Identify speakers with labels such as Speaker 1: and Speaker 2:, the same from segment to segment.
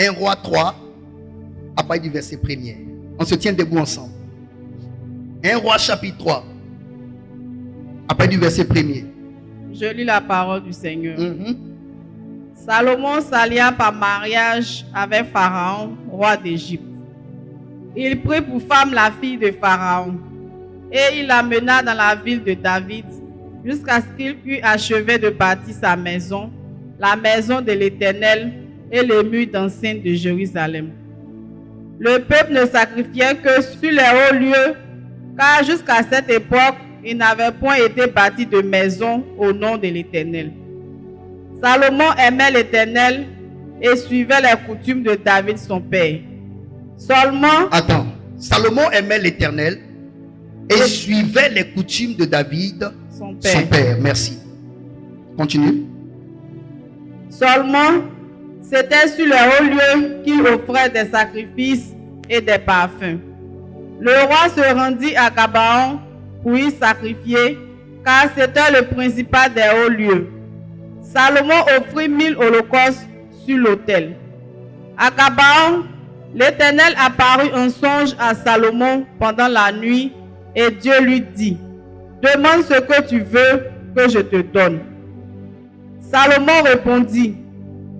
Speaker 1: 1 Roi 3, à partir du verset 1er. On se tient debout ensemble. 1 Roi chapitre 3, à partir du verset 1er.
Speaker 2: Je lis la parole du Seigneur. Salomon s'allia par mariage avec Pharaon, roi d'Égypte. Il prit pour femme la fille de Pharaon et il l'amena dans la ville de David jusqu'à ce qu'il eût achevé de bâtir sa maison, la maison de l'Éternel et les murs d'enceinte de Jérusalem. Le peuple ne sacrifiait que sur les hauts lieux, car jusqu'à cette époque, il n'avait point été bâti de maison au nom de l'Éternel. Salomon aimait l'Éternel et suivait les coutumes de David son père. Seulement...
Speaker 1: Attends, Salomon aimait l'Éternel et suivait les coutumes de David son père. Merci. Continue.
Speaker 2: Seulement, c'était sur les hauts lieux qu'il offrait des sacrifices et des parfums. Le roi se rendit à Gabaon pour y sacrifier, car c'était le principal des hauts lieux. Salomon offrit 1000 holocaustes sur l'autel. À Gabaon, l'Éternel apparut en songe à Salomon pendant la nuit et Dieu lui dit: demande ce que tu veux que je te donne. Salomon répondit: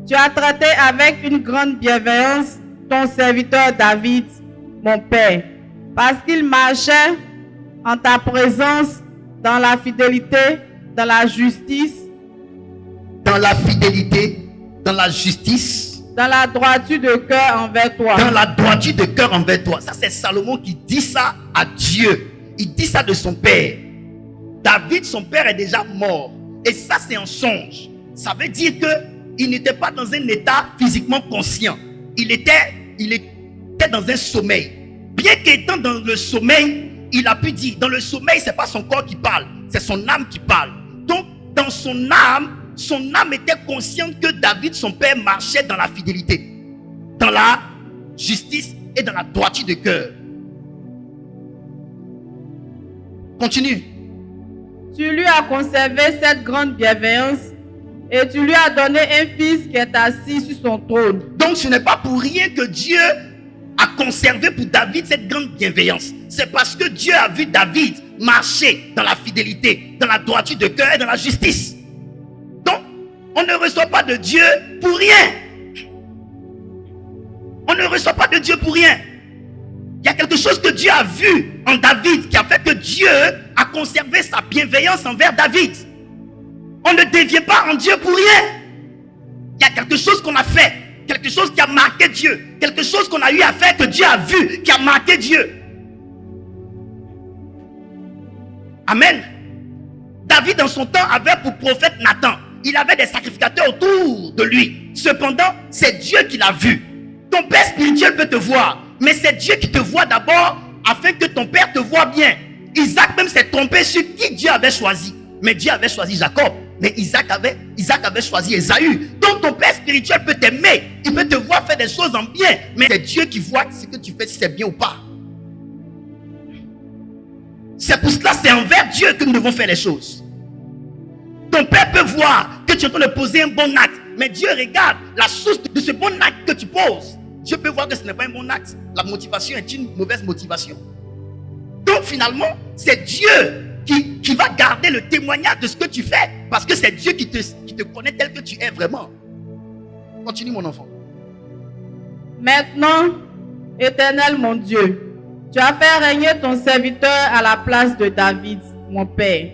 Speaker 2: tu as traité avec une grande bienveillance ton serviteur David, mon père, parce qu'il marchait en ta présence dans la fidélité, dans la justice,
Speaker 1: dans la fidélité, dans la justice,
Speaker 2: dans la droiture de cœur envers toi.
Speaker 1: Dans la droiture de cœur envers toi. Ça, c'est Salomon qui dit ça à Dieu. Il dit ça de son père. David, son père, est déjà mort. Et ça, c'est un songe. Ça veut dire qu'il n'était pas dans un état physiquement conscient. Il était dans un sommeil. Bien qu'étant dans le sommeil, il a pu dire, dans le sommeil, ce n'est pas son corps qui parle, c'est son âme qui parle. Donc, dans son âme était consciente que David, son père, marchait dans la fidélité, dans la justice et dans la droiture de cœur. Continue.
Speaker 2: Tu lui as conservé cette grande bienveillance et tu lui as donné un fils qui est assis sur son trône.
Speaker 1: Donc ce n'est pas pour rien que Dieu a conservé pour David cette grande bienveillance. C'est parce que Dieu a vu David marcher dans la fidélité, dans la droiture de cœur et dans la justice. Donc, on ne reçoit pas de Dieu pour rien. On ne reçoit pas de Dieu pour rien. Il y a quelque chose que Dieu a vu en David qui a fait que Dieu a conservé sa bienveillance envers David. On ne devient pas en Dieu pour rien. Il y a quelque chose qu'on a fait, quelque chose qui a marqué Dieu, quelque chose qu'on a eu à faire que Dieu a vu, qui a marqué Dieu. Amen. David en son temps avait pour prophète Nathan. Il avait des sacrificateurs autour de lui. Cependant, c'est Dieu qui l'a vu. Ton père spirituel peut te voir, mais c'est Dieu qui te voit d'abord afin que ton père te voie bien. Isaac même s'est trompé sur qui Dieu avait choisi. Mais Dieu avait choisi Jacob. Mais Isaac avait choisi Ésaü. Donc ton père spirituel peut t'aimer. Il peut te voir faire des choses en bien. Mais c'est Dieu qui voit ce que tu fais, si c'est bien ou pas. C'est pour cela, c'est envers Dieu que nous devons faire les choses. Ton père peut voir que tu es en train de poser un bon acte. Mais Dieu regarde la source de ce bon acte que tu poses. Dieu peut voir que ce n'est pas un bon acte. La motivation est une mauvaise motivation. Donc finalement, c'est Dieu qui va garder le témoignage de ce que tu fais. Parce que c'est Dieu qui te connaît tel que tu es vraiment. Continue mon enfant.
Speaker 2: Maintenant, Éternel mon Dieu, tu as fait régner ton serviteur à la place de David, mon père.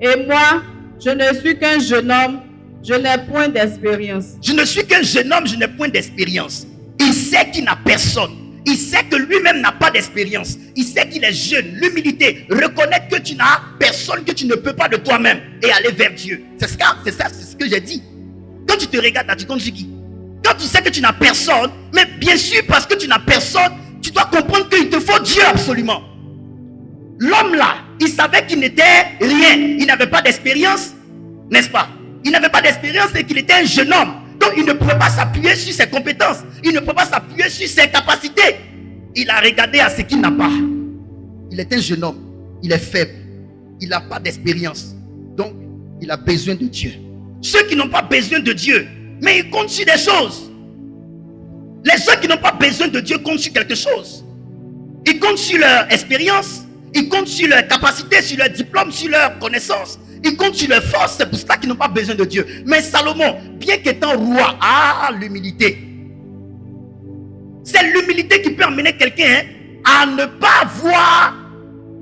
Speaker 2: Et moi, je ne suis qu'un jeune homme, je n'ai point d'expérience.
Speaker 1: Je ne suis qu'un jeune homme, je n'ai point d'expérience. Il sait qu'il n'a personne. Il sait que lui-même n'a pas d'expérience. Il sait qu'il est jeune. L'humilité, reconnaître que tu n'as personne, que tu ne peux pas de toi-même et aller vers Dieu. C'est ce que j'ai dit. Quand tu te regardes là, tu comptes sur qui? Quand tu sais que tu n'as personne, mais bien sûr parce que tu n'as personne, tu dois comprendre qu'il te faut Dieu absolument. L'homme là, il savait qu'il n'était rien. Il n'avait pas d'expérience, n'est-ce pas? Il n'avait pas d'expérience et qu'il était un jeune homme. Donc il ne pouvait pas s'appuyer sur ses compétences. Il ne pouvait pas s'appuyer sur ses capacités. Il a regardé à ce qu'il n'a pas. Il est un jeune homme. Il est faible. Il n'a pas d'expérience. Donc il a besoin de Dieu. Ceux qui n'ont pas besoin de Dieu, mais ils comptent sur des choses. Les gens qui n'ont pas besoin de Dieu comptent sur quelque chose. Ils comptent sur leur expérience, ils comptent sur leur capacité, sur leur diplôme, sur leur connaissance. Ils comptent sur leur force, c'est pour cela qu'ils n'ont pas besoin de Dieu. Mais Salomon, bien qu'étant roi, a l'humilité. C'est l'humilité qui peut amener quelqu'un à ne pas voir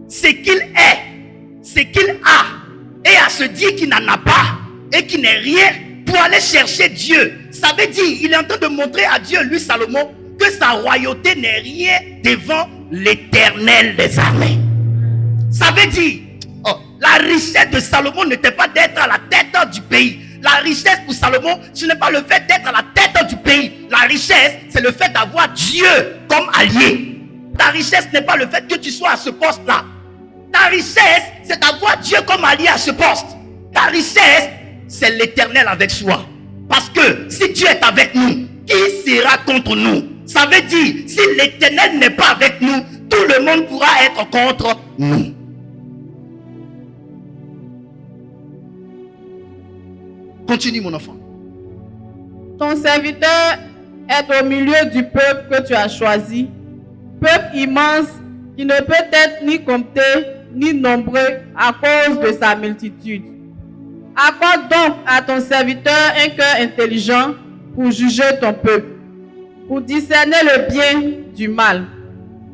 Speaker 1: ce qu'il est, ce qu'il a, et à se dire qu'il n'en a pas et qu'il n'est rien pour aller chercher Dieu. Ça veut dire, il est en train de montrer à Dieu, lui Salomon, que sa royauté n'est rien devant l'Éternel des armées. Ça veut dire, la richesse de Salomon n'était pas d'être à la tête du pays. La richesse pour Salomon, ce n'est pas le fait d'être à la tête du pays. La richesse, c'est le fait d'avoir Dieu comme allié. Ta richesse n'est pas le fait que tu sois à ce poste-là. Ta richesse, c'est d'avoir Dieu comme allié à ce poste. Ta richesse, c'est l'Éternel avec soi. Parce que si Dieu est avec nous, qui sera contre nous? Ça veut dire, si l'Éternel n'est pas avec nous, tout le monde pourra être contre nous. Continue, mon enfant.
Speaker 2: Ton serviteur est au milieu du peuple que tu as choisi, peuple immense qui ne peut être ni compté ni nombreux à cause de sa multitude. Accorde donc à ton serviteur un cœur intelligent pour juger ton peuple, pour discerner le bien du mal.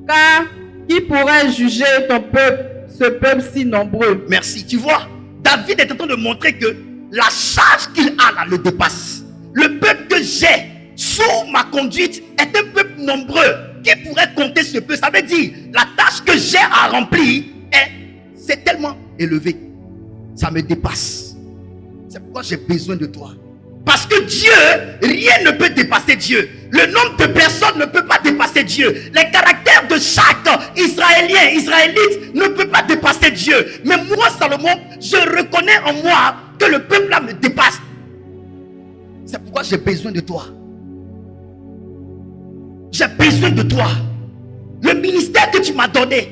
Speaker 2: Car qui pourrait juger ton peuple, ce peuple si nombreux?
Speaker 1: Merci. Tu vois, David est en train de montrer que la charge qu'il a là le dépasse. Le peuple que j'ai sous ma conduite est un peuple nombreux. Qui pourrait compter ce peuple? Ça veut dire, la tâche que j'ai à remplir, c'est tellement élevé. Ça me dépasse. C'est pourquoi j'ai besoin de toi. Parce que Dieu, rien ne peut dépasser Dieu. Le nombre de personnes ne peut pas dépasser Dieu. Les caractères de chaque Israélite ne peut pas dépasser Dieu. Mais moi, Salomon, je reconnais en moi que le peuple là me dépasse. C'est pourquoi j'ai besoin de toi. J'ai besoin de toi. Le ministère que tu m'as donné,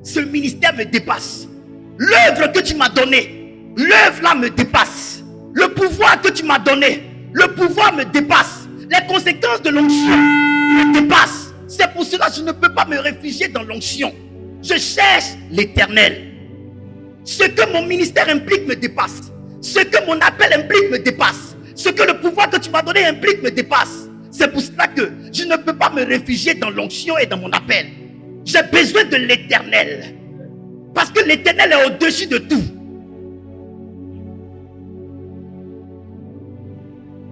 Speaker 1: ce ministère me dépasse. L'œuvre que tu m'as donnée, l'œuvre là me dépasse. Le pouvoir que tu m'as donné, le pouvoir me dépasse. Les conséquences de l'onction me dépassent. C'est pour cela que je ne peux pas me réfugier dans l'onction. Je cherche l'Éternel. Ce que mon ministère implique me dépasse. Ce que mon appel implique me dépasse. Ce que le pouvoir que tu m'as donné implique me dépasse. C'est pour cela que je ne peux pas me réfugier dans l'onction et dans mon appel. J'ai besoin de l'Éternel. Parce que l'Éternel est au-dessus de tout.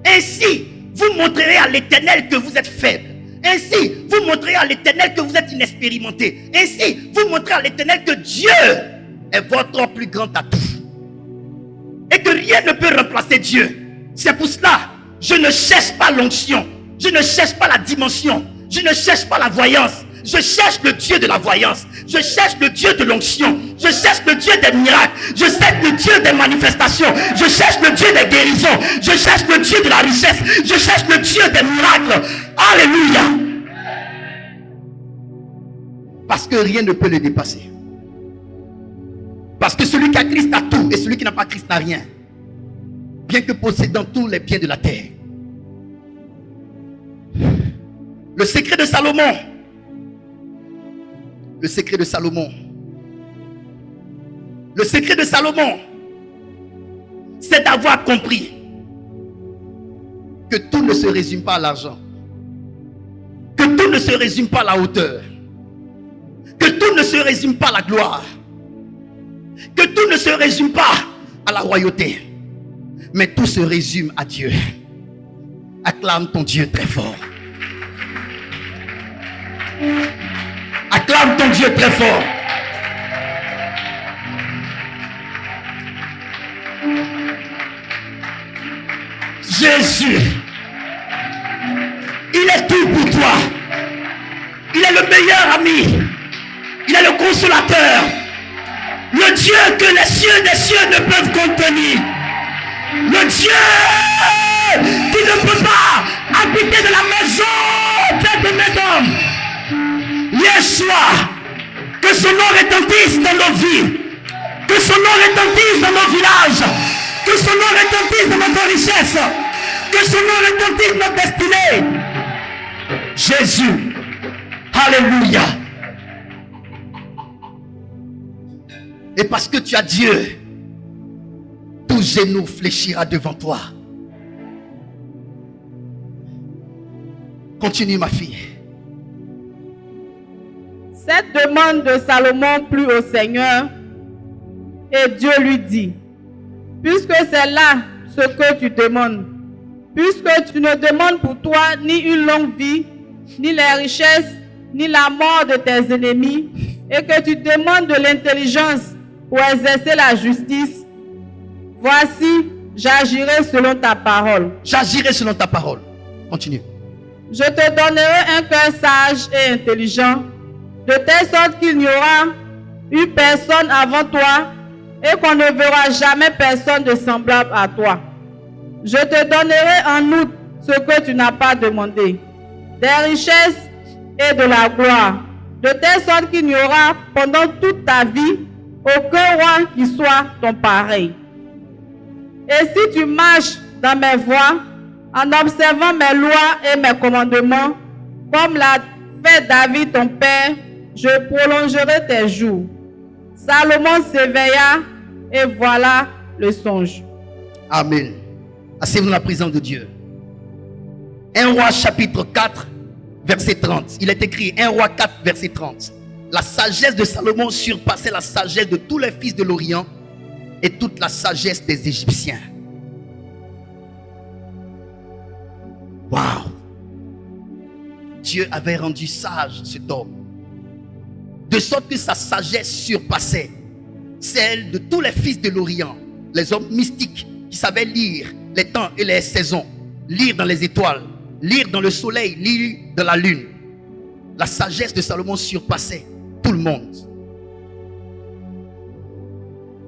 Speaker 1: Ainsi, vous montrerez à l'Éternel que vous êtes faible. Ainsi, vous montrerez à l'Éternel que vous êtes inexpérimenté. Ainsi, vous montrerez à l'Éternel que Dieu est votre plus grand atout. Et que rien ne peut remplacer Dieu. C'est pour cela, je ne cherche pas l'onction. Je ne cherche pas la dimension. Je ne cherche pas la voyance. Je cherche le Dieu de la voyance. Je cherche le Dieu de l'onction. Je cherche le Dieu des miracles. Je cherche le Dieu des manifestations. Je cherche le Dieu des guérisons. Je cherche le Dieu de la richesse. Je cherche le Dieu des miracles. Alléluia. Parce que rien ne peut le dépasser. Parce que celui qui a Christ a tout et celui qui n'a pas Christ n'a rien. Bien que possédant tous les biens de la terre. Le secret de Salomon. Le secret de Salomon. Le secret de Salomon, c'est d'avoir compris que tout ne se résume pas à l'argent. Que tout ne se résume pas à la hauteur. Que tout ne se résume pas à la gloire. Que tout ne se résume pas à la royauté. Mais tout se résume à Dieu. Acclame ton Dieu très fort. Acclame ton Dieu très fort. Jésus, il est tout pour toi. Il est le meilleur ami. Il est le consolateur. Le Dieu que les cieux des cieux ne peuvent contenir. Le Dieu qui ne peut pas habiter de la maison faite de mes hommes. Yeshua, que son nom retentisse dans nos vies, que son nom retentisse dans nos villages, que son nom retentisse dans notre richesse, que son nom retentisse dans notre destinée. Jésus. Alléluia. Et parce que tu as Dieu, tout genou fléchira devant toi. Continue, ma fille.
Speaker 2: Cette demande de Salomon plut au Seigneur et Dieu lui dit, puisque c'est là ce que tu demandes, puisque tu ne demandes pour toi ni une longue vie, ni les richesses, ni la mort de tes ennemis, et que tu demandes de l'intelligence pour exercer la justice, voici, j'agirai selon ta parole.
Speaker 1: J'agirai selon ta parole. Continue.
Speaker 2: Je te donnerai un cœur sage et intelligent, de telle sorte qu'il n'y aura eu personne avant toi et qu'on ne verra jamais personne de semblable à toi. Je te donnerai en outre ce que tu n'as pas demandé, des richesses et de la gloire, de telle sorte qu'il n'y aura pendant toute ta vie aucun roi qui soit ton pareil. Et si tu marches dans mes voies, en observant mes lois et mes commandements, comme l'a fait David ton père, je prolongerai tes jours. Salomon s'éveilla et voilà le songe.
Speaker 1: Amen. Asseyez-vous dans la présence de Dieu. 1 Roi chapitre 4, verset 30. Il est écrit 1 Roi 4, verset 30. La sagesse de Salomon surpassait la sagesse de tous les fils de l'Orient et toute la sagesse des Égyptiens. Waouh! Dieu avait rendu sage cet homme, de sorte que sa sagesse surpassait celle de tous les fils de l'Orient, les hommes mystiques qui savaient lire les temps et les saisons, lire dans les étoiles, lire dans le soleil, lire dans la lune. La sagesse de Salomon surpassait tout le monde.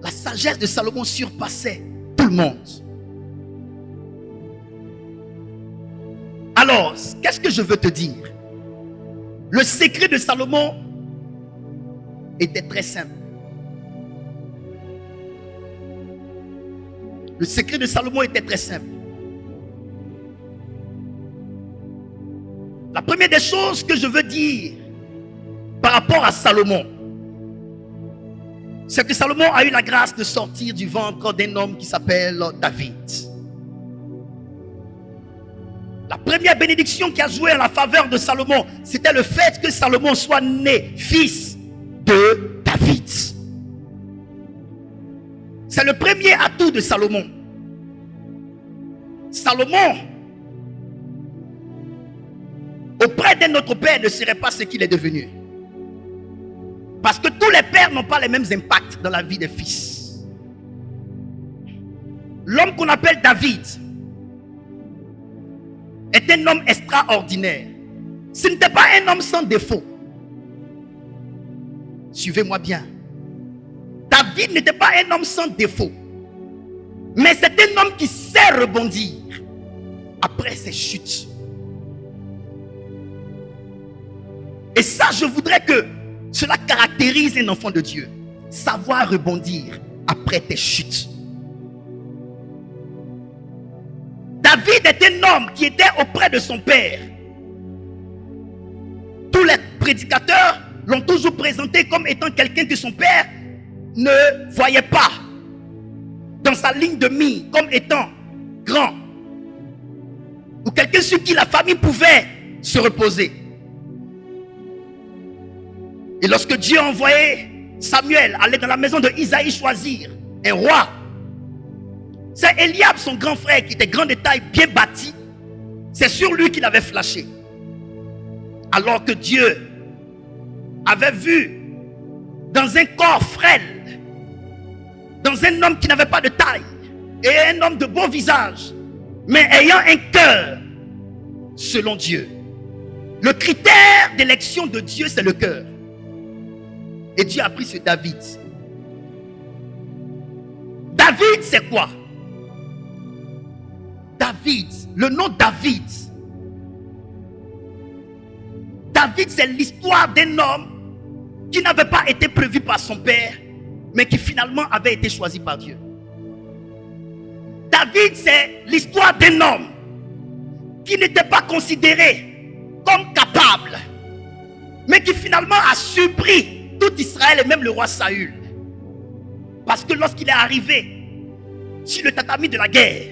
Speaker 1: La sagesse de Salomon surpassait tout le monde. Alors, qu'est-ce que je veux te dire? Le secret de Salomon était très simple. Le secret de Salomon était très simple. La première des choses que je veux dire par rapport à Salomon, c'est que Salomon a eu la grâce de sortir du ventre d'un homme qui s'appelle David. La première bénédiction qui a joué en la faveur de Salomon, c'était le fait que Salomon soit né fils de David. C'est le premier atout de Salomon. Salomon, auprès d'un autre père, ne serait pas ce qu'il est devenu. Parce que tous les pères n'ont pas les mêmes impacts dans la vie des fils. L'homme qu'on appelle David est un homme extraordinaire. Ce n'était pas un homme sans défaut. Suivez-moi bien. David n'était pas un homme sans défaut. Mais c'est un homme qui sait rebondir après ses chutes. Et ça, je voudrais que cela caractérise un enfant de Dieu. Savoir rebondir après tes chutes. David est un homme qui était auprès de son père. Tous les prédicateurs l'ont toujours présenté comme étant quelqu'un que son père ne voyait pas dans sa ligne de mire comme étant grand, ou quelqu'un sur qui la famille pouvait se reposer. Et lorsque Dieu a envoyé Samuel aller dans la maison de Isaïe choisir un roi, c'est Eliab, son grand frère, qui était grand de taille, bien bâti. C'est sur lui qu'il avait flashé. Alors que Dieu avait vu dans un corps frêle, dans un homme qui n'avait pas de taille, et un homme de beau visage, mais ayant un cœur selon Dieu. Le critère d'élection de Dieu, c'est le cœur. Et Dieu a pris ce David. David, c'est quoi? David, le nom David. David, c'est l'histoire d'un homme qui n'avait pas été prévu par son père, mais qui finalement avait été choisi par Dieu. David, c'est l'histoire d'un homme qui n'était pas considéré homme capable, mais qui finalement a surpris tout Israël et même le roi Saül. Parce que lorsqu'il est arrivé sur le tatami de la guerre,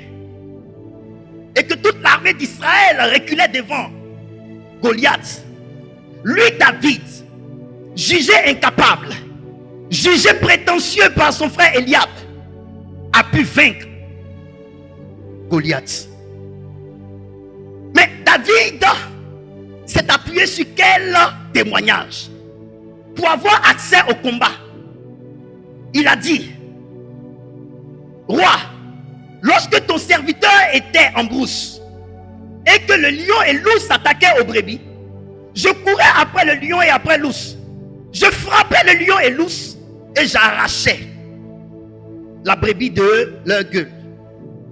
Speaker 1: et que toute l'armée d'Israël reculait devant Goliath, lui, David, jugé incapable, jugé prétentieux par son frère Eliab, a pu vaincre Goliath. Mais David s'est appuyé sur quel témoignage? Pour avoir accès au combat, il a dit: roi, lorsque ton serviteur était en brousse et que le lion et l'ours s'attaquaient aux brebis, je courais après le lion et après l'ours. Je frappais le lion et l'ours et j'arrachais la brebis de leur gueule.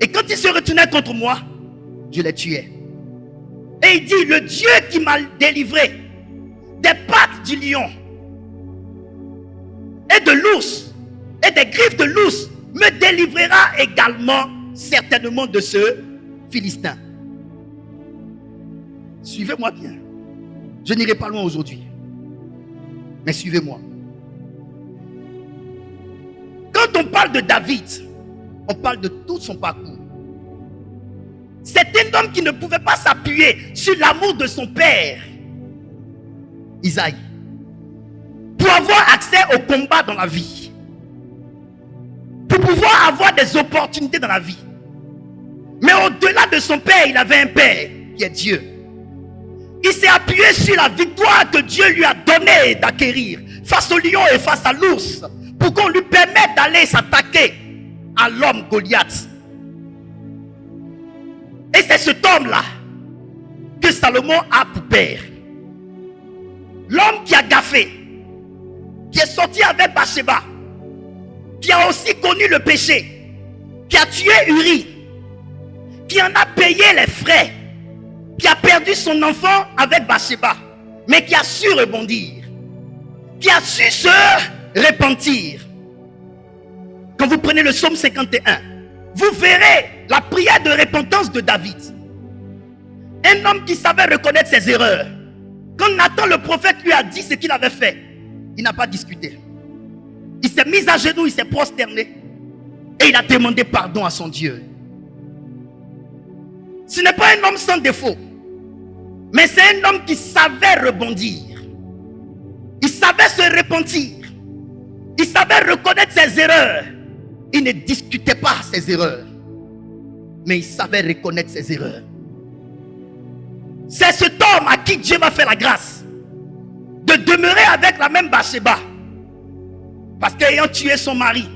Speaker 1: Et quand ils se retournaient contre moi, je les tuais. Et il dit: le Dieu qui m'a délivré des pattes du lion et de l'ours et des griffes de l'ours me délivrera également certainement de ce Philistin. Suivez-moi bien. Je n'irai pas loin aujourd'hui, mais suivez-moi. Quand on parle de David, on parle de tout son parcours. C'est un homme qui ne pouvait pas s'appuyer sur l'amour de son père, Isaïe, pour avoir accès au combat dans la vie, pour pouvoir avoir des opportunités dans la vie. Mais au-delà de son père, il avait un père qui est Dieu. Il s'est appuyé sur la victoire que Dieu lui a donnée d'acquérir face au lion et face à l'ours, pour qu'on lui permette d'aller s'attaquer à l'homme Goliath. Et c'est cet homme-là que Salomon a pour père. L'homme qui a gaffé, qui est sorti avec Bathsheba, qui a aussi connu le péché, qui a tué Uri, qui en a payé les frais, qui a perdu son enfant avec Bathsheba, mais qui a su rebondir, qui a su se repentir. Quand vous prenez le psaume 51, vous verrez la prière de repentance de David. Un homme qui savait reconnaître ses erreurs. Quand Nathan le prophète lui a dit ce qu'il avait fait, il n'a pas discuté. Il s'est mis à genoux, il s'est prosterné et il a demandé pardon à son Dieu. Ce n'est pas un homme sans défaut, mais c'est un homme qui savait rebondir. Il savait se repentir. Il savait reconnaître ses erreurs. Il ne discutait pas ses erreurs, mais il savait reconnaître ses erreurs. C'est cet homme à qui Dieu va faire la grâce de demeurer avec la même Bathsheba. Parce qu'ayant tué son mari,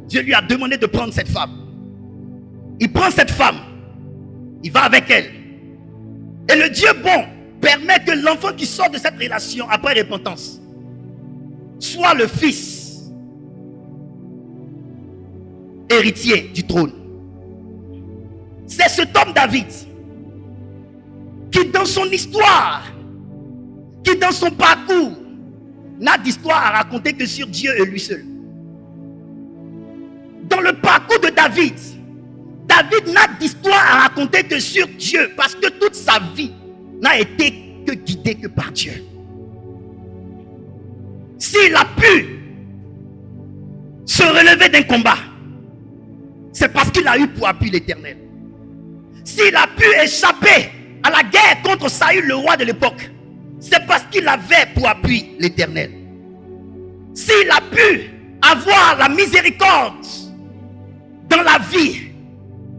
Speaker 1: Dieu lui a demandé de prendre cette femme. Il prend cette femme, il va avec elle. Et le Dieu bon permet que l'enfant qui sort de cette relation après repentance soit le fils héritier du trône. C'est cet homme David qui dans son histoire, qui dans son parcours n'a d'histoire à raconter que sur Dieu et lui seul. Dans le parcours de David, David n'a d'histoire à raconter que sur Dieu, parce que toute sa vie n'a été que guidée que par Dieu. S'il a pu se relever d'un combat, c'est parce qu'il a eu pour appui l'Éternel. S'il a pu échapper à la guerre contre Saül, le roi de l'époque, c'est parce qu'il avait pour appui l'Éternel. S'il a pu avoir la miséricorde dans la vie,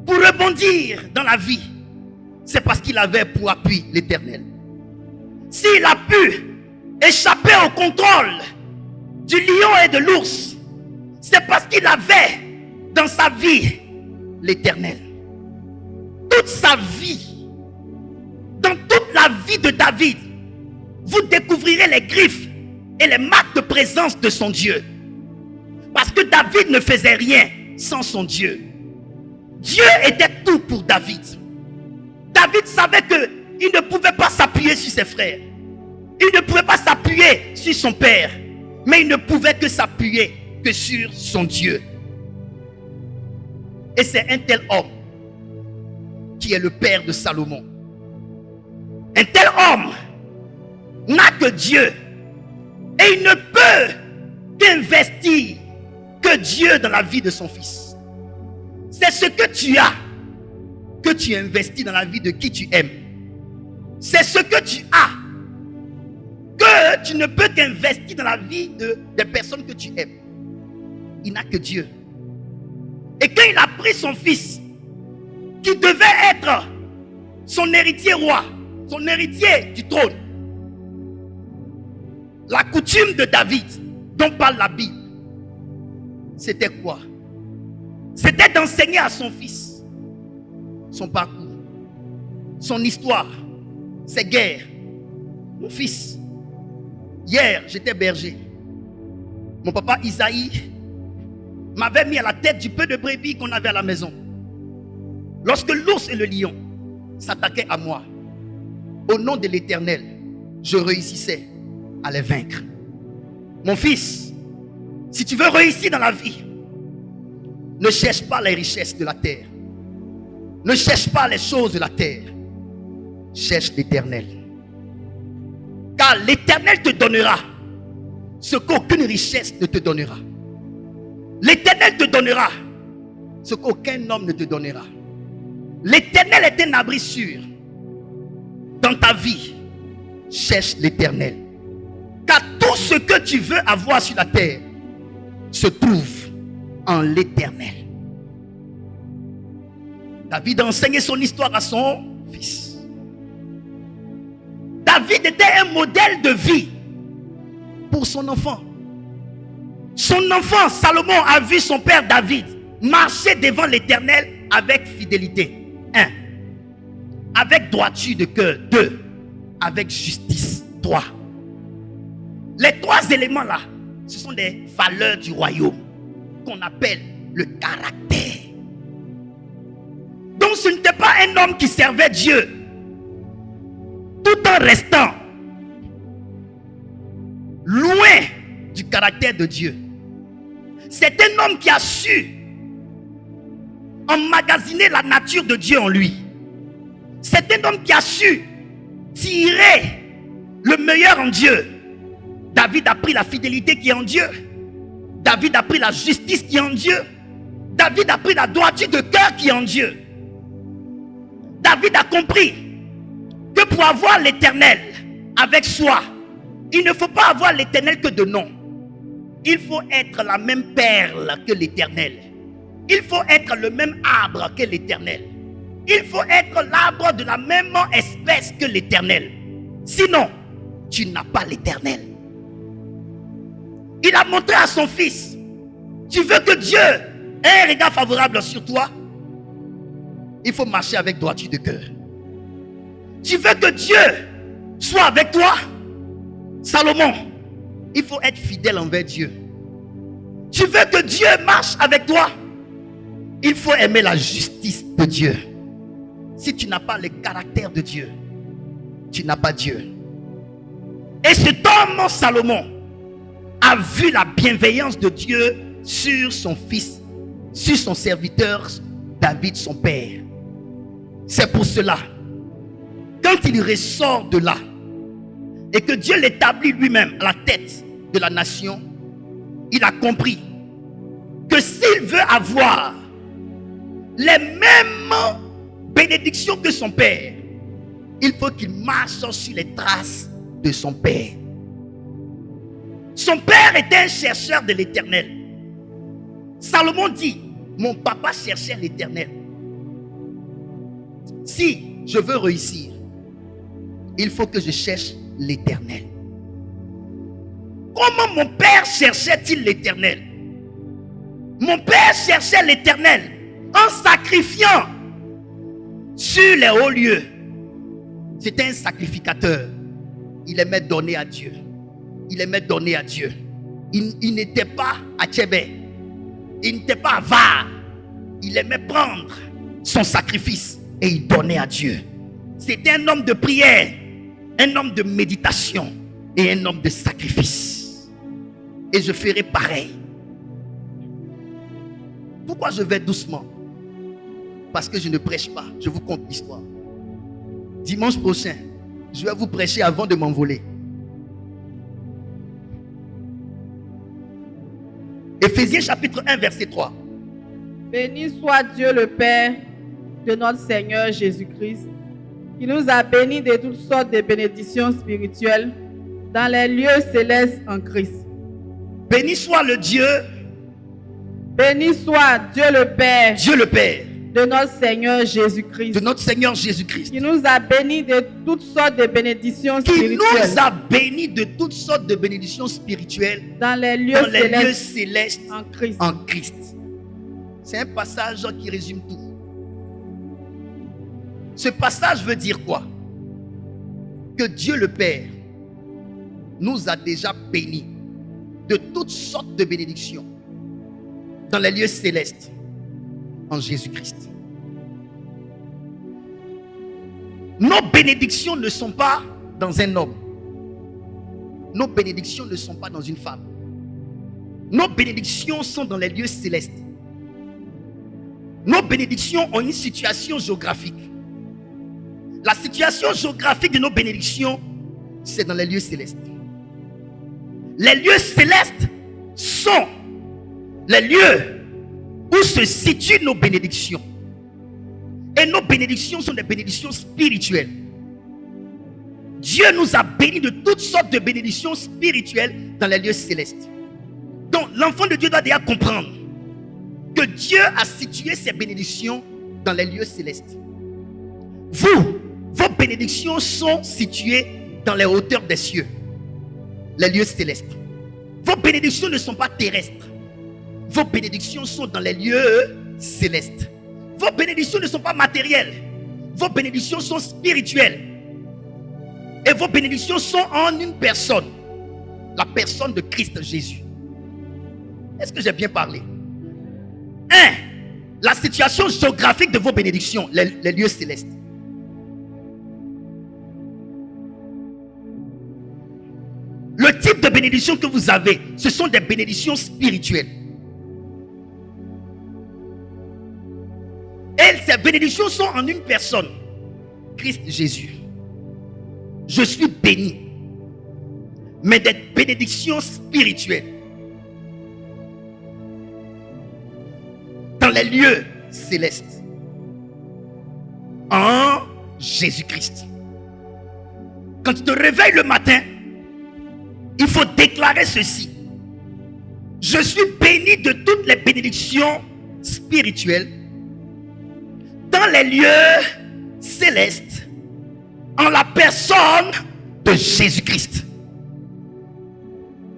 Speaker 1: pour rebondir dans la vie, c'est parce qu'il avait pour appui l'Éternel. S'il a pu échapper au contrôle du lion et de l'ours, c'est parce qu'il avait dans sa vie l'Éternel. Toute sa vie, dans toute la vie de David, vous découvrirez les griffes et les marques de présence de son Dieu. Parce que David ne faisait rien sans son Dieu. Dieu était tout pour David. David savait qu'il ne pouvait pas s'appuyer sur ses frères. Il ne pouvait pas s'appuyer sur son père. Mais il ne pouvait que s'appuyer que sur son Dieu. Et c'est un tel homme qui est le père de Salomon. Un tel homme n'a que Dieu et il ne peut qu'investir que Dieu dans la vie de son fils. C'est ce que tu as que tu investis dans la vie de qui tu aimes. C'est ce que tu as que tu ne peux qu'investir dans la vie des personnes que tu aimes. Il n'a que Dieu. Et quand il a pris son fils, qui devait être son héritier roi, son héritier du trône, la coutume de David dont parle la Bible, c'était quoi? C'était d'enseigner à son fils son parcours, son histoire, ses guerres. Mon fils, hier j'étais berger. Mon papa Isaïe m'avait mis à la tête du peu de brebis qu'on avait à la maison. Lorsque l'ours et le lion s'attaquaient à moi, au nom de l'Éternel, je réussissais à les vaincre. Mon fils, si tu veux réussir dans la vie, ne cherche pas les richesses de la terre. Ne cherche pas les choses de la terre. Cherche l'Éternel. Car l'Éternel te donnera ce qu'aucune richesse ne te donnera. L'Éternel te donnera ce qu'aucun homme ne te donnera. L'Éternel est un abri sûr. Dans ta vie, cherche l'Éternel. Car tout ce que tu veux avoir sur la terre se trouve en l'Éternel. David a enseigné son histoire à son fils. David était un modèle de vie pour son enfant. Son enfant, Salomon, a vu son père David marcher devant l'Éternel avec fidélité. 1. Avec droiture de cœur. 2. Avec justice. 3. Les 3 éléments là, ce sont des valeurs du royaume qu'on appelle le caractère. Donc ce n'était pas un homme qui servait Dieu tout en restant loin du caractère de Dieu. C'est un homme qui a su emmagasiner la nature de Dieu en lui. C'est un homme qui a su tirer le meilleur en Dieu. David a pris la fidélité qui est en Dieu. David a pris la justice qui est en Dieu. David a pris la droiture de cœur qui est en Dieu. David a compris que pour avoir l'Éternel avec soi, il ne faut pas avoir l'Éternel que de nom. Il faut être la même perle que l'Éternel. Il faut être le même arbre que l'Éternel. Il faut être l'arbre de la même espèce que l'Éternel. Sinon, tu n'as pas l'Éternel. Il a montré à son fils, tu veux que Dieu ait un regard favorable sur toi? Il faut marcher avec droiture de cœur. Tu veux que Dieu soit avec toi? Salomon, il faut être fidèle envers Dieu. Tu veux que Dieu marche avec toi? Il faut aimer la justice de Dieu. Si tu n'as pas le caractère de Dieu, tu n'as pas Dieu. Et cet homme, Salomon, a vu la bienveillance de Dieu sur son fils, sur son serviteur David, son père. C'est pour cela, quand il ressort de là et que Dieu l'établit lui-même à la tête de la nation, il a compris que s'il veut avoir les mêmes bénédictions que son père, il faut qu'il marche sur les traces de son père. Son père était un chercheur de l'Éternel. Salomon dit, mon papa cherchait l'Éternel. Si je veux réussir, il faut que je cherche l'Éternel. Comment mon père cherchait-il l'Éternel? Mon père cherchait l'Éternel en sacrifiant sur les hauts lieux. C'était un sacrificateur. Il aimait donner à Dieu. Il aimait donner à Dieu. Il n'était pas à Tchébé. Il n'était pas avare. Il aimait prendre son sacrifice et il donnait à Dieu. C'était un homme de prière, un homme de méditation et un homme de sacrifice. Et je ferai pareil. Pourquoi je vais doucement? Parce que je ne prêche pas. Je vous conte l'histoire. Dimanche prochain, Je vais vous prêcher avant de m'envoler. Éphésiens chapitre 1, verset 3.
Speaker 2: Béni soit Dieu le Père de notre Seigneur Jésus-Christ, qui nous a bénis de toutes sortes de bénédictions spirituelles dans les lieux célestes en Christ.
Speaker 1: Béni soit le Dieu.
Speaker 2: Béni soit Dieu le Père
Speaker 1: Dieu le Père
Speaker 2: de notre Seigneur Jésus-Christ,
Speaker 1: de notre Seigneur Jésus-Christ,
Speaker 2: qui nous a bénis de toutes sortes de bénédictions
Speaker 1: qui
Speaker 2: spirituelles
Speaker 1: nous a bénis de toutes sortes de bénédictions spirituelles
Speaker 2: dans les lieux
Speaker 1: dans les lieux
Speaker 2: célestes
Speaker 1: célestes
Speaker 2: en Christ.
Speaker 1: en Christ. C'est un passage qui résume tout. Ce passage veut dire quoi? Que Dieu le Père nous a déjà bénis de toutes sortes de bénédictions dans les lieux célestes en Jésus-Christ. Nos bénédictions ne sont pas dans un homme. Nos bénédictions ne sont pas dans une femme. Nos bénédictions sont dans les lieux célestes. Nos bénédictions ont une situation géographique. La situation géographique de nos bénédictions, c'est dans les lieux célestes. Les lieux célestes sont les lieux où se situent nos bénédictions. Et nos bénédictions sont des bénédictions spirituelles. Dieu nous a bénis de toutes sortes de bénédictions spirituelles dans les lieux célestes. Donc l'enfant de Dieu doit déjà comprendre que Dieu a situé ses bénédictions dans les lieux célestes. Vous, vos bénédictions sont situées dans les hauteurs des cieux, les lieux célestes. Vos bénédictions ne sont pas terrestres. Vos bénédictions sont dans les lieux célestes. Vos bénédictions ne sont pas matérielles. Vos bénédictions sont spirituelles. Et vos bénédictions sont en une personne. La personne de Christ Jésus. Est-ce que j'ai bien parlé? 1. La situation géographique de vos bénédictions, les lieux célestes. Le type de bénédiction que vous avez, ce sont des bénédictions spirituelles. Et ces bénédictions sont en une personne, Christ Jésus. Je suis béni, mais des bénédictions spirituelles dans les lieux célestes en Jésus-Christ. Quand tu te réveilles le matin, il faut déclarer ceci: je suis béni de toutes les bénédictions spirituelles dans les lieux célestes en la personne de Jésus-Christ.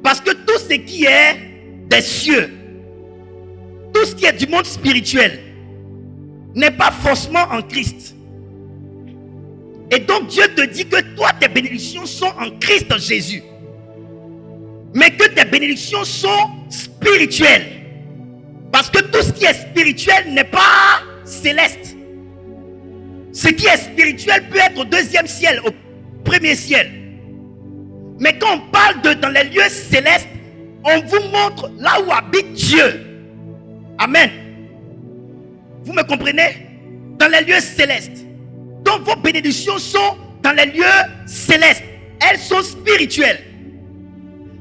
Speaker 1: Parce que tout ce qui est des cieux, tout ce qui est du monde spirituel n'est pas forcément en Christ. Et donc Dieu te dit que toi, tes bénédictions sont en Christ Jésus. Mais que tes bénédictions sont spirituelles. Parce que tout ce qui est spirituel n'est pas céleste. Ce qui est spirituel peut être au deuxième ciel, au premier ciel. Mais quand on parle de dans les lieux célestes, on vous montre là où habite Dieu. Amen. Vous me comprenez? Dans les lieux célestes. Donc vos bénédictions sont dans les lieux célestes. Elles sont spirituelles.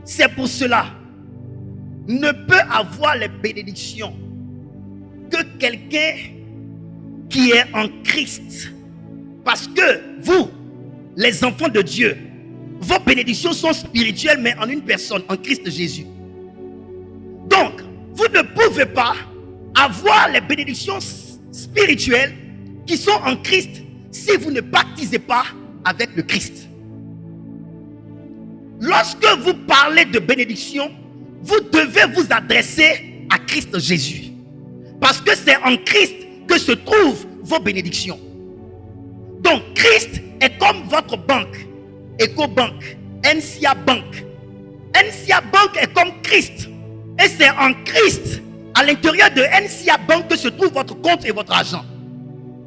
Speaker 1: C'est pour cela, ne peut avoir les bénédictions que quelqu'un qui est en Christ. Parce que vous, les enfants de Dieu, vos bénédictions sont spirituelles, mais en une personne, en Christ Jésus. Donc, vous ne pouvez pas avoir les bénédictions spirituelles qui sont en Christ si vous ne baptisez pas avec le Christ. Lorsque vous parlez de bénédiction, vous devez vous adresser à Christ Jésus. Parce que c'est en Christ que se trouvent vos bénédictions. Donc Christ est comme votre banque, EcoBank, NCA Bank. NCA Bank est comme Christ. Et c'est en Christ, à l'intérieur de NCA Bank, que se trouve votre compte et votre argent.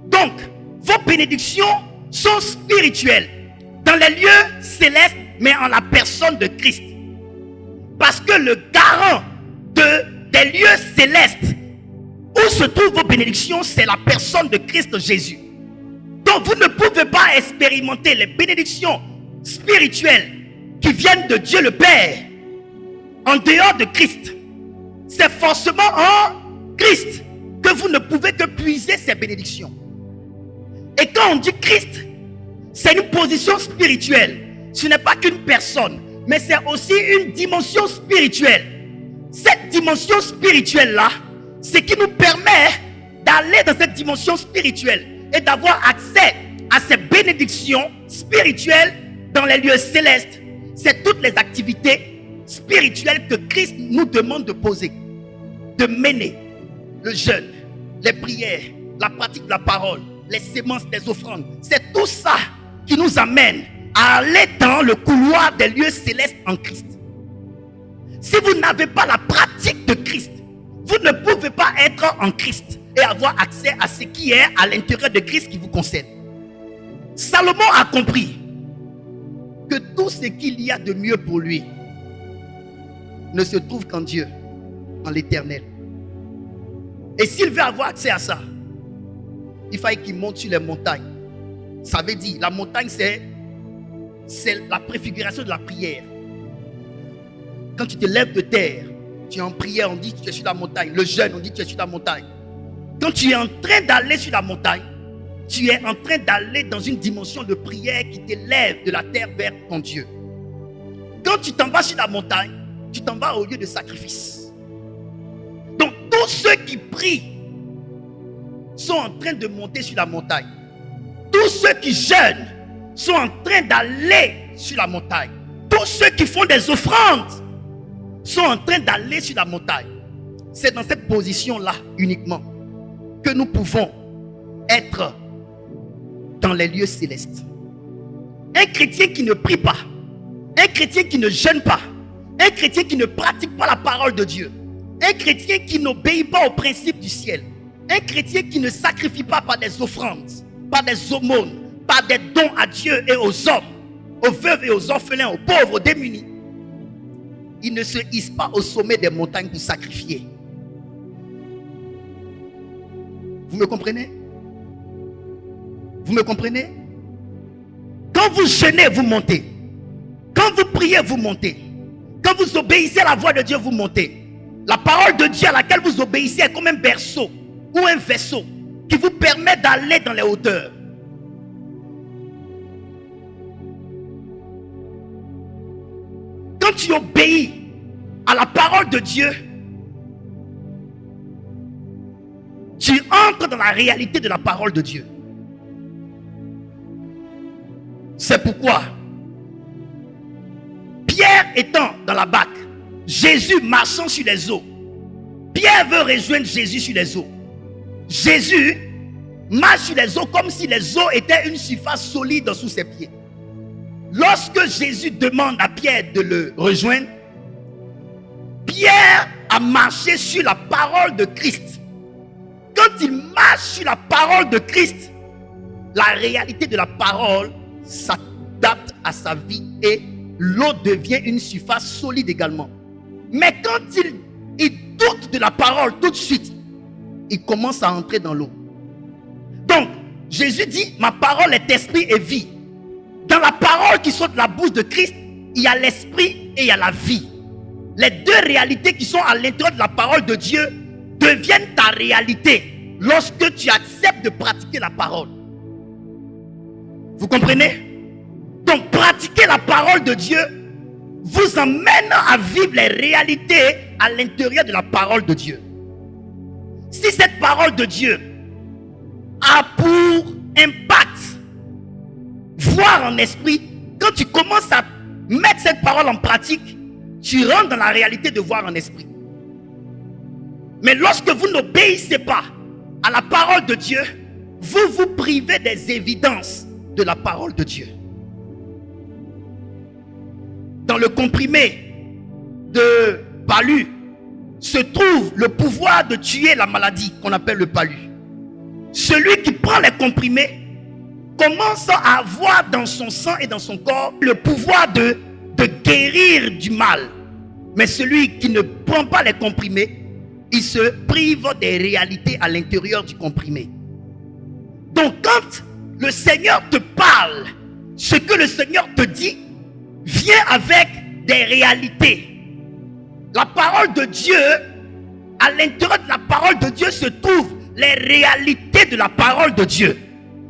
Speaker 1: Donc, vos bénédictions sont spirituelles, dans les lieux célestes, mais en la personne de Christ. Parce que le garant des lieux célestes où se trouvent vos bénédictions, c'est la personne de Christ Jésus. Donc Donc vous ne pouvez pas expérimenter les bénédictions spirituelles qui viennent de Dieu le Père en dehors de Christ. C'est forcément en Christ que vous ne pouvez que puiser ces bénédictions. Et quand on dit Christ, c'est une position spirituelle. Ce n'est pas qu'une personne, mais c'est aussi une dimension spirituelle. Cette dimension spirituelle-là, c'est qui nous permet d'aller dans cette dimension spirituelle et d'avoir accès à ces bénédictions spirituelles dans les lieux célestes. C'est toutes les activités spirituelles que Christ nous demande de poser, de mener. Le jeûne, les prières, la pratique de la parole, les sémences des offrandes. C'est tout ça qui nous amène à aller dans le couloir des lieux célestes en Christ. Si vous n'avez pas la pratique de Christ, vous ne pouvez pas être en Christ et avoir accès à ce qui est à l'intérieur de Christ qui vous concerne. Salomon a compris que tout ce qu'il y a de mieux pour lui ne se trouve qu'en Dieu, en l'Éternel. Et s'il veut avoir accès à ça, il fallait qu'il monte sur les montagnes. Ça veut dire, la montagne c'est la préfiguration de la prière. Quand tu te lèves de terre, tu es en prière, on dit que tu es sur la montagne. Le jeûne, on dit que tu es sur la montagne. Quand tu es en train d'aller sur la montagne, tu es en train d'aller dans une dimension de prière qui t'élève de la terre vers ton Dieu. Quand tu t'en vas sur la montagne, tu t'en vas au lieu de sacrifice. Donc tous ceux qui prient sont en train de monter sur la montagne. Tous ceux qui jeûnent sont en train d'aller sur la montagne. Tous ceux qui font des offrandes sont en train d'aller sur la montagne. C'est dans cette position-là uniquement que nous pouvons être dans les lieux célestes. Un chrétien qui ne prie pas, un chrétien qui ne jeûne pas, un chrétien qui ne pratique pas la parole de Dieu, un chrétien qui n'obéit pas aux principes du ciel, un chrétien qui ne sacrifie pas par des offrandes, par des aumônes, par des dons à Dieu et aux hommes, aux veuves et aux orphelins, aux pauvres, aux démunis, il ne se hisse pas au sommet des montagnes pour sacrifier. Vous me comprenez? Vous me comprenez? Quand vous jeûnez, vous montez. Quand vous priez, vous montez. Quand vous obéissez à la voix de Dieu, vous montez. La parole de Dieu à laquelle vous obéissez est comme un berceau ou un vaisseau qui vous permet d'aller dans les hauteurs. Quand tu obéis à la parole de Dieu, tu entres dans la réalité de la parole de Dieu. C'est pourquoi Pierre étant dans la barque, Jésus marchant sur les eaux, Pierre veut rejoindre Jésus sur les eaux. Jésus marche sur les eaux comme si les eaux étaient une surface solide sous ses pieds. Lorsque Jésus demande à Pierre de le rejoindre, Pierre a marché sur la parole de Christ. Quand il marche sur la parole de Christ, la réalité de la parole s'adapte à sa vie et l'eau devient une surface solide également. Mais quand il doute de la parole tout de suite, il commence à entrer dans l'eau. Donc, Jésus dit, ma parole est esprit et vie. Dans la parole qui sort de la bouche de Christ, il y a l'esprit et il y a la vie. Les deux réalités qui sont à l'intérieur de la parole de Dieu deviennent ta réalité lorsque tu acceptes de pratiquer la parole. Vous comprenez? Donc, pratiquer la parole de Dieu vous emmène à vivre les réalités à l'intérieur de la parole de Dieu. Si cette parole de Dieu a pour impact voir en esprit, quand tu commences à mettre cette parole en pratique, tu rentres dans la réalité de voir en esprit. Mais lorsque vous n'obéissez pas à la parole de Dieu, vous vous privez des évidences de la parole de Dieu. Dans le comprimé de palu se trouve le pouvoir de tuer la maladie qu'on appelle le palu. Celui qui prend les comprimés commence à avoir dans son sang et dans son corps le pouvoir de guérir du mal. Mais celui qui ne prend pas les comprimés, il se prive des réalités à l'intérieur du comprimé. Donc quand le Seigneur te parle, ce que le Seigneur te dit vient avec des réalités. La parole de Dieu, à l'intérieur de la parole de Dieu se trouvent les réalités de la parole de Dieu.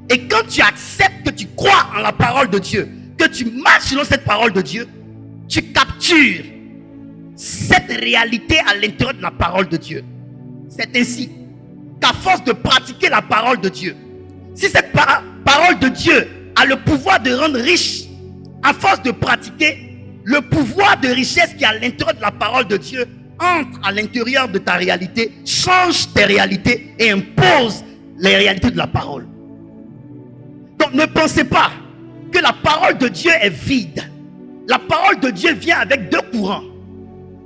Speaker 1: Et quand tu acceptes que tu crois en la parole de Dieu, que tu marches selon cette parole de Dieu, tu captures cette réalité à l'intérieur de la parole de Dieu. C'est ainsi qu'à force de pratiquer la parole de Dieu, si cette parole de Dieu a le pouvoir de rendre riche, à force de pratiquer, le pouvoir de richesse qui est à l'intérieur de la parole de Dieu entre à l'intérieur de ta réalité, change tes réalités et impose les réalités de la parole. Donc ne pensez pas que la parole de Dieu est vide. La parole de Dieu vient avec deux courants.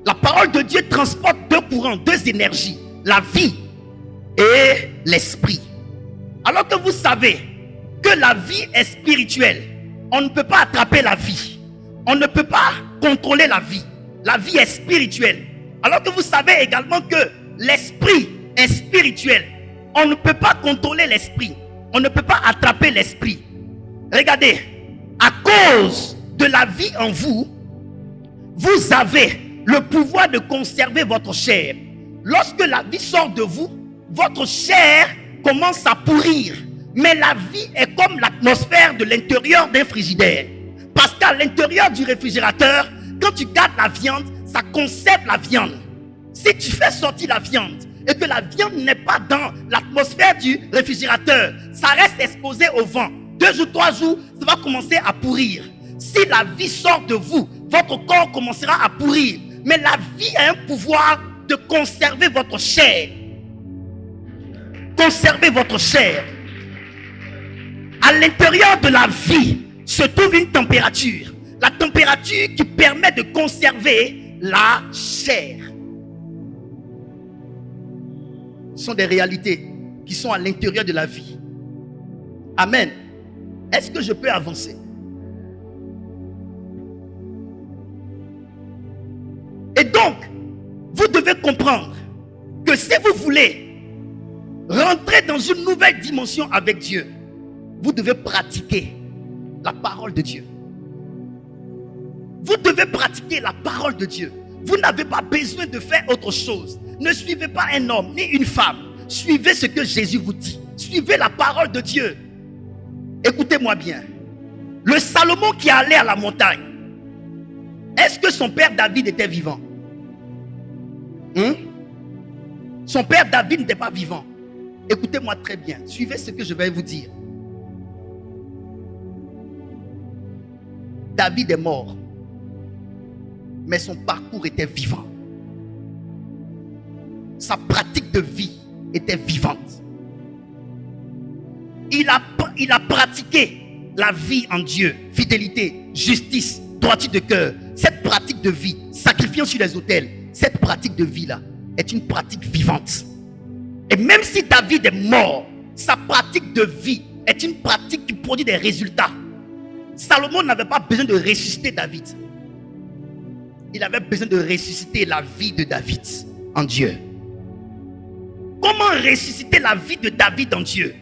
Speaker 1: La parole de Dieu transporte deux courants, deux énergies, la vie et l'esprit. Alors que vous savez que la vie est spirituelle, on ne peut pas attraper la vie. On ne peut pas contrôler la vie. La vie est spirituelle. Alors que vous savez également que l'esprit est spirituel. On ne peut pas contrôler l'esprit. On ne peut pas attraper l'esprit. Regardez, à cause de la vie en vous, vous avez le pouvoir de conserver votre chair. Lorsque la vie sort de vous, votre chair commence à pourrir. Mais la vie est comme l'atmosphère de l'intérieur d'un frigidaire. Parce qu'à l'intérieur du réfrigérateur, quand tu gardes la viande, ça conserve la viande. Si tu fais sortir la viande et que la viande n'est pas dans l'atmosphère du réfrigérateur, ça reste exposé au vent. 2 jours, 3 jours, ça va commencer à pourrir. Si la vie sort de vous, votre corps commencera à pourrir. Mais la vie a un pouvoir de conserver votre chair. Conserver votre chair. À l'intérieur de la vie se trouve une température. La température qui permet de conserver la chair. Ce sont des réalités qui sont à l'intérieur de la vie. Amen. Est-ce que je peux avancer? Et donc, vous devez comprendre que si vous voulez rentrer dans une nouvelle dimension avec Dieu, vous devez pratiquer la parole de Dieu. Vous devez pratiquer la parole de Dieu. Vous n'avez pas besoin de faire autre chose. Ne suivez pas un homme ni une femme. Suivez ce que Jésus vous dit. Suivez la parole de Dieu. Écoutez-moi bien. Le Salomon qui allait à la montagne, est-ce que son père David était vivant? Son père David n'était pas vivant. Écoutez-moi très bien. Suivez ce que je vais vous dire. David est mort, mais son parcours était vivant. Sa pratique de vie était vivante. Il a pratiqué la vie en Dieu, fidélité, justice, droiture de cœur. Cette pratique de vie, sacrifiant sur les autels, cette pratique de vie-là est une pratique vivante. Et même si David est mort, sa pratique de vie est une pratique qui produit des résultats. Salomon n'avait pas besoin de ressusciter David. Il avait besoin de ressusciter la vie de David en Dieu. Comment ressusciter la vie de David en Dieu?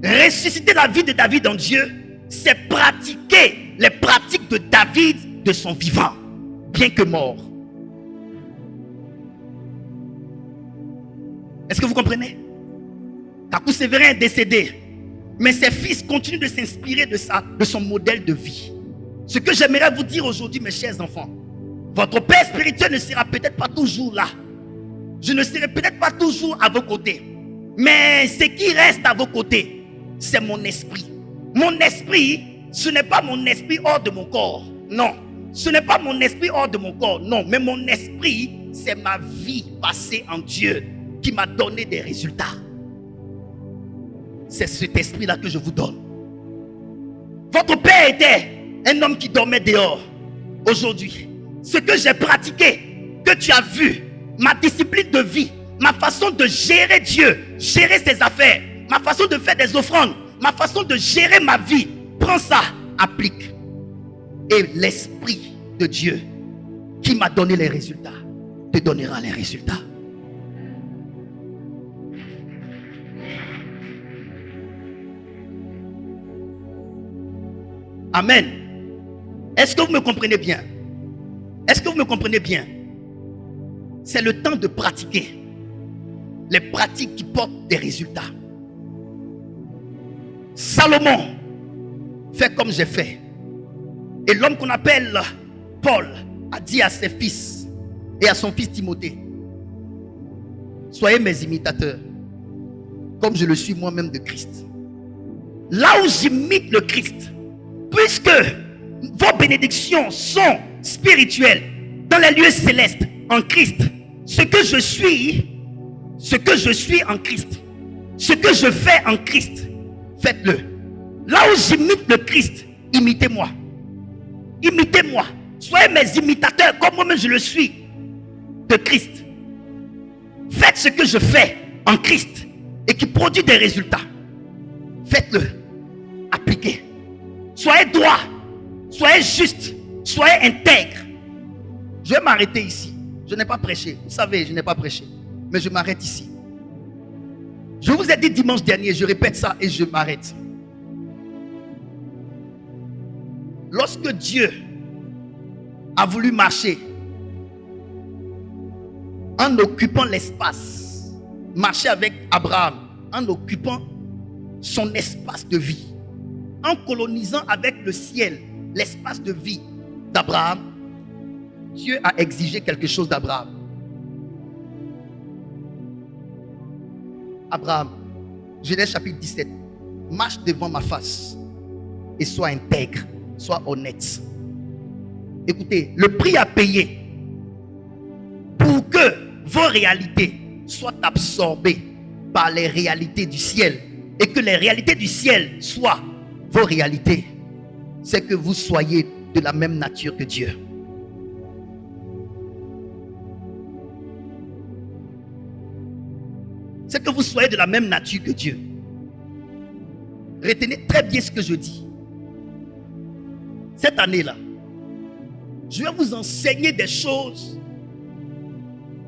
Speaker 1: Ressusciter la vie de David en Dieu, c'est pratiquer les pratiques de David de son vivant, bien que mort. Est-ce que vous comprenez? Kakou Sévérin est décédé, mais ses fils continuent de s'inspirer de son modèle de vie. Ce que j'aimerais vous dire aujourd'hui, mes chers enfants, votre père spirituel ne sera peut-être pas toujours là. Je ne serai peut-être pas toujours à vos côtés. Mais ce qui reste à vos côtés, c'est mon esprit. Mon esprit, ce n'est pas mon esprit hors de mon corps. Non. Ce n'est pas mon esprit hors de mon corps. Non. Mais mon esprit, c'est ma vie passée en Dieu qui m'a donné des résultats. C'est cet esprit-là que je vous donne. Votre père était un homme qui dormait dehors. Aujourd'hui, ce que j'ai pratiqué, que tu as vu, ma discipline de vie, ma façon de gérer Dieu, gérer ses affaires, ma façon de faire des offrandes, ma façon de gérer ma vie, prends ça, applique. Et l'esprit de Dieu qui m'a donné les résultats te donnera les résultats. Amen. Est-ce que vous me comprenez bien? Est-ce que vous me comprenez bien? C'est le temps de pratiquer les pratiques qui portent des résultats. Salomon fait comme j'ai fait. Et l'homme qu'on appelle Paul a dit à ses fils et à son fils Timothée: soyez mes imitateurs, comme je le suis moi-même de Christ. Là où j'imite le Christ, puisque vos bénédictions sont spirituelles dans les lieux célestes en Christ, ce que je suis en Christ, ce que je fais en Christ, faites-le. Là où j'imite le Christ, imitez-moi. Imitez-moi. Soyez mes imitateurs comme moi-même je le suis de Christ. Faites ce que je fais en Christ et qui produit des résultats. Faites-le. Appliquez. Soyez droit. Soyez juste. Soyez intègre. Je vais m'arrêter ici. Je n'ai pas prêché. Vous savez, je n'ai pas prêché. Mais je m'arrête ici. Je vous ai dit dimanche dernier, je répète ça et je m'arrête. Lorsque Dieu a voulu marcher en occupant l'espace, marcher avec Abraham, en occupant son espace de vie, en colonisant avec le ciel l'espace de vie d'Abraham, Dieu a exigé quelque chose d'Abraham. Abraham, Genèse chapitre 17, marche devant ma face et sois intègre, sois honnête. Écoutez, le prix à payer pour que vos réalités soient absorbées par les réalités du ciel et que les réalités du ciel soient vos réalités, c'est que vous soyez de la même nature que Dieu. C'est que vous soyez de la même nature que Dieu. Retenez très bien ce que je dis. Cette année-là, je vais vous enseigner des choses.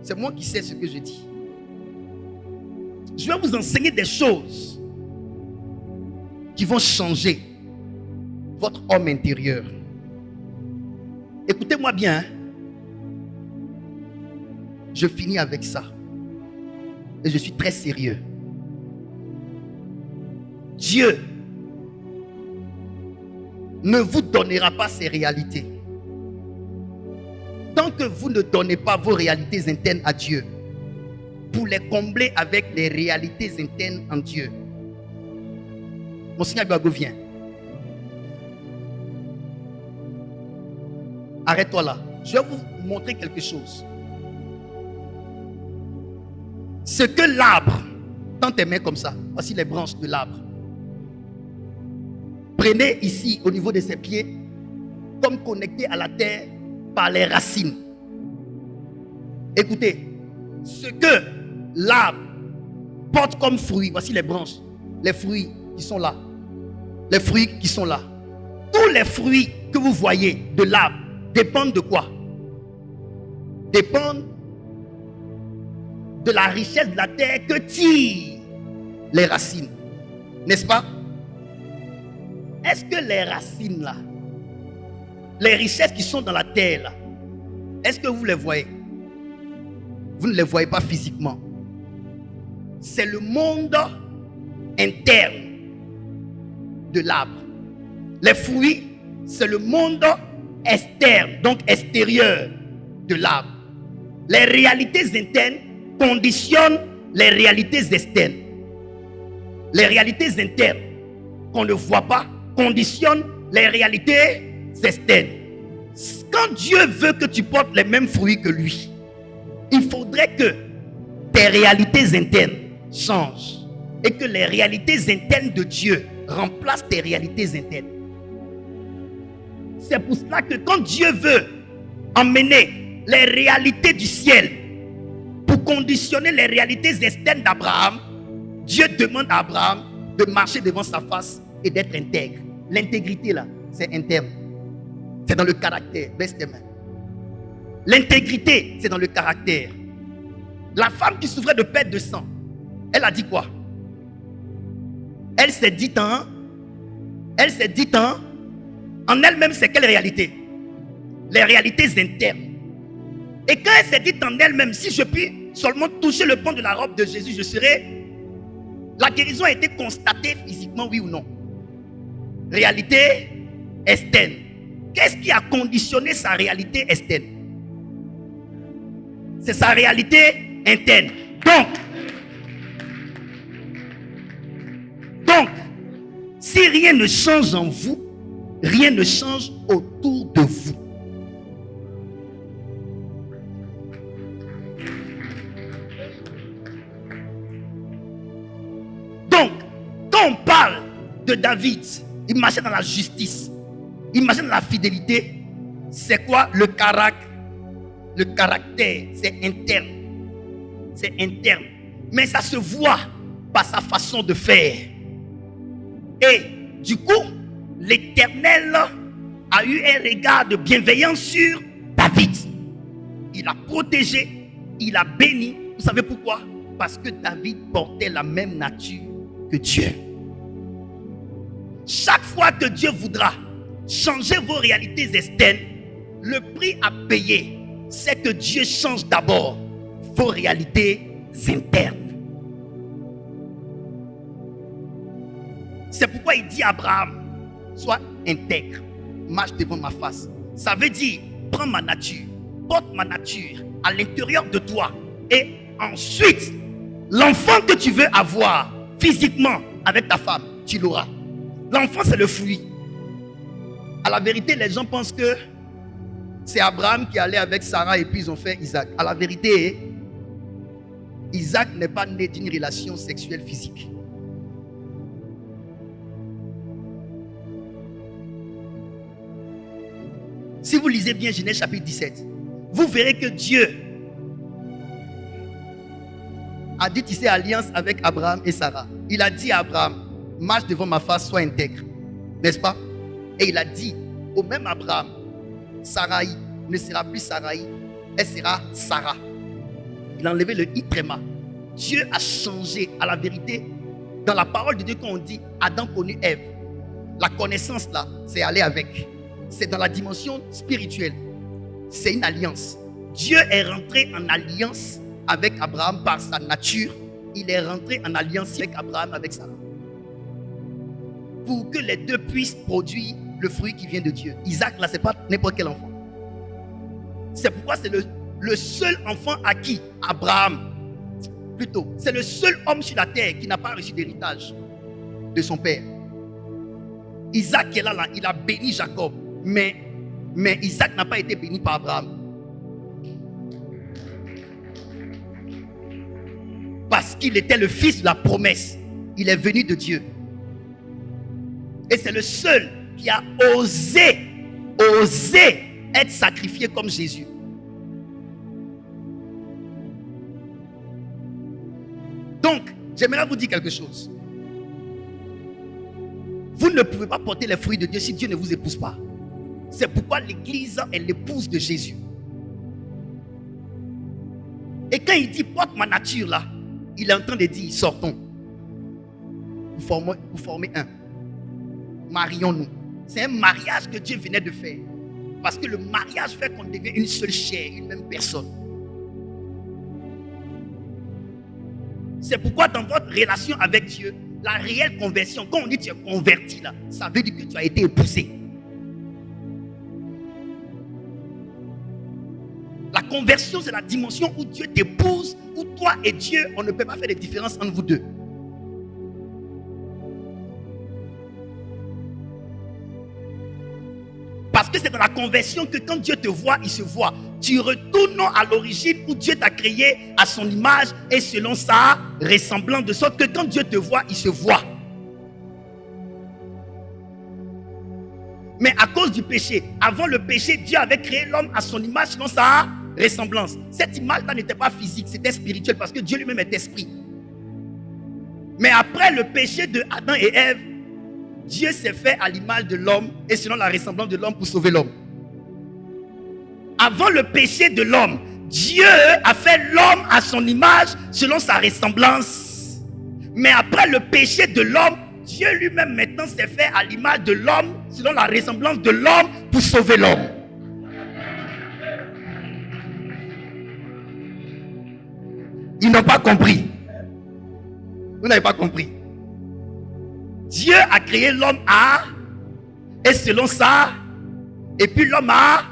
Speaker 1: C'est moi qui sais ce que je dis. Je vais vous enseigner des choses qui vont changer votre homme intérieur. Écoutez-moi bien. Hein? Je finis avec ça. Et je suis très sérieux. Dieu ne vous donnera pas ces réalités tant que vous ne donnez pas vos réalités internes à Dieu pour les combler avec les réalités internes en Dieu. Mon Seigneur Bago vient. Arrête-toi là. Je vais vous montrer quelque chose. Ce que l'arbre, dans tes mains comme ça, voici les branches de l'arbre. Prenez ici au niveau de ses pieds, comme connecté à la terre par les racines. Écoutez, ce que l'arbre porte comme fruit, voici les branches, les fruits qui sont là. Les fruits qui sont là. Tous les fruits que vous voyez de l'arbre dépendent de quoi? Dépendent de la richesse de la terre que tirent les racines. N'est-ce pas? Est-ce que les racines là, les richesses qui sont dans la terre là, est-ce que vous les voyez? Vous ne les voyez pas physiquement. C'est le monde interne de l'arbre. Les fruits, c'est le monde externe, donc extérieur de l'arbre. Les réalités internes conditionnent les réalités externes. Les réalités internes qu'on ne voit pas conditionnent les réalités externes. Quand Dieu veut que tu portes les mêmes fruits que lui, il faudrait que tes réalités internes changent et que les réalités internes de Dieu remplacent tes réalités internes. C'est pour cela que quand Dieu veut emmener les réalités du ciel pour conditionner les réalités externes d'Abraham, Dieu demande à Abraham de marcher devant sa face et d'être intègre. L'intégrité là, c'est interne. C'est dans le caractère. Baisse tes mains. L'intégrité, c'est dans le caractère. La femme qui souffrait de perte de sang, elle a dit quoi? Elle s'est dit en elle-même, c'est quelle réalité? Les réalités internes. Et quand elle s'est dit en elle-même, si je puis seulement toucher le pan de la robe de Jésus, je serai... La guérison a été constatée physiquement, oui ou non? Réalité externe. Qu'est-ce qui a conditionné sa réalité externe? C'est sa réalité interne. Donc, si rien ne change en vous, rien ne change autour de vous. Donc, quand on parle de David, il marchait dans la justice, il marchait dans la fidélité. C'est quoi le caractère? Le caractère, c'est interne. C'est interne. Mais ça se voit par sa façon de faire. Et du coup, l'Éternel a eu un regard de bienveillance sur David. Il a protégé, il a béni. Vous savez pourquoi? Parce que David portait la même nature que Dieu. Chaque fois que Dieu voudra changer vos réalités externes, le prix à payer, c'est que Dieu change d'abord vos réalités internes. C'est pourquoi il dit à Abraham, sois intègre, marche devant ma face. Ça veut dire, prends ma nature, porte ma nature à l'intérieur de toi. Et ensuite, l'enfant que tu veux avoir physiquement avec ta femme, tu l'auras. L'enfant, c'est le fruit. À la vérité, les gens pensent que c'est Abraham qui allait avec Sarah et puis ils ont fait Isaac. À la vérité, Isaac n'est pas né d'une relation sexuelle physique. Si vous lisez bien Genèse chapitre 17, vous verrez que Dieu a dit tisser alliance avec Abraham et Sarah. Il a dit à Abraham, marche devant ma face, sois intègre. N'est-ce pas? Et il a dit au même Abraham, Sarai ne sera plus Sarai, elle sera Sarah. Il a enlevé le i tréma. Dieu a changé. À la vérité, dans la parole de Dieu, quand on dit Adam connut Ève, la connaissance là, c'est aller avec. C'est dans la dimension spirituelle. C'est une alliance. Dieu est rentré en alliance avec Abraham par sa nature. Il est rentré en alliance avec Abraham, avec Sarah. Pour que les deux puissent produire le fruit qui vient de Dieu. Isaac, là, ce n'est pas n'importe quel enfant. C'est pourquoi c'est le seul enfant à qui Abraham, plutôt, c'est le seul homme sur la terre qui n'a pas reçu d'héritage de son père. Isaac est là, il a béni Jacob. Mais Isaac n'a pas été béni par Abraham. Parce qu'il était le fils de la promesse. Il est venu de Dieu. Et c'est le seul qui a osé être sacrifié comme Jésus. Donc, j'aimerais vous dire quelque chose. Vous ne pouvez pas porter les fruits de Dieu si Dieu ne vous épouse pas. C'est pourquoi l'église est l'épouse de Jésus. Et quand il dit porte ma nature là, il est en train de dire sortons. Vous formez un. Marions-nous. C'est un mariage que Dieu venait de faire. Parce que le mariage fait qu'on devient une seule chair, une même personne. C'est pourquoi dans votre relation avec Dieu, la réelle conversion, quand on dit que tu es converti là, ça veut dire que tu as été épousé. La conversion, c'est la dimension où Dieu t'épouse, où toi et Dieu, on ne peut pas faire de différence entre vous deux. Parce que c'est dans la conversion que quand Dieu te voit, il se voit. Tu retournes à l'origine où Dieu t'a créé à son image et selon sa ressemblance, de sorte que quand Dieu te voit, il se voit. Mais à cause du péché, avant le péché, Dieu avait créé l'homme à son image selon sa ressemblance. Cette image-là n'était pas physique, c'était spirituel parce que Dieu lui-même est esprit. Mais après le péché de Adam et Ève, Dieu s'est fait à l'image de l'homme et selon la ressemblance de l'homme pour sauver l'homme. Avant le péché de l'homme, Dieu a fait l'homme à son image selon sa ressemblance. Mais après le péché de l'homme, Dieu lui-même maintenant s'est fait à l'image de l'homme, selon la ressemblance de l'homme, pour sauver l'homme. Ils n'ont pas compris. Vous n'avez pas compris. Dieu a créé l'homme et selon ça, et puis l'homme a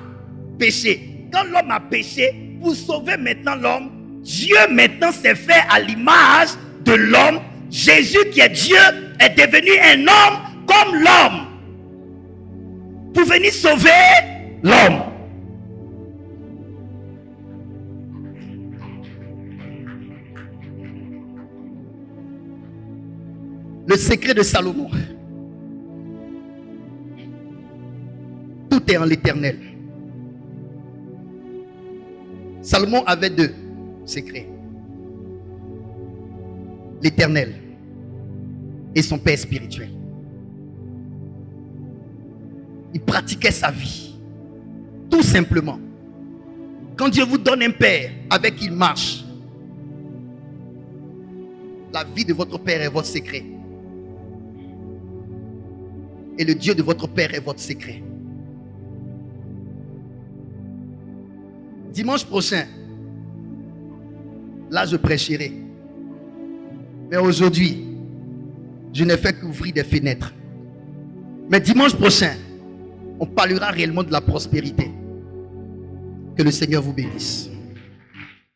Speaker 1: péché. Quand l'homme a péché, pour sauver maintenant l'homme, Dieu maintenant s'est fait à l'image de l'homme. Jésus qui est Dieu est devenu un homme comme l'homme pour venir sauver l'homme. Le secret de Salomon. Tout est en l'Éternel. Salomon avait 2 secrets. L'Éternel et son père spirituel. Il pratiquait sa vie. Tout simplement. Quand Dieu vous donne un père avec qui il marche, la vie de votre père est votre secret. Et le Dieu de votre père est votre secret. Dimanche prochain, là je prêcherai. Mais aujourd'hui, je n'ai fait qu'ouvrir des fenêtres. Mais dimanche prochain, on parlera réellement de la prospérité. Que le Seigneur vous bénisse.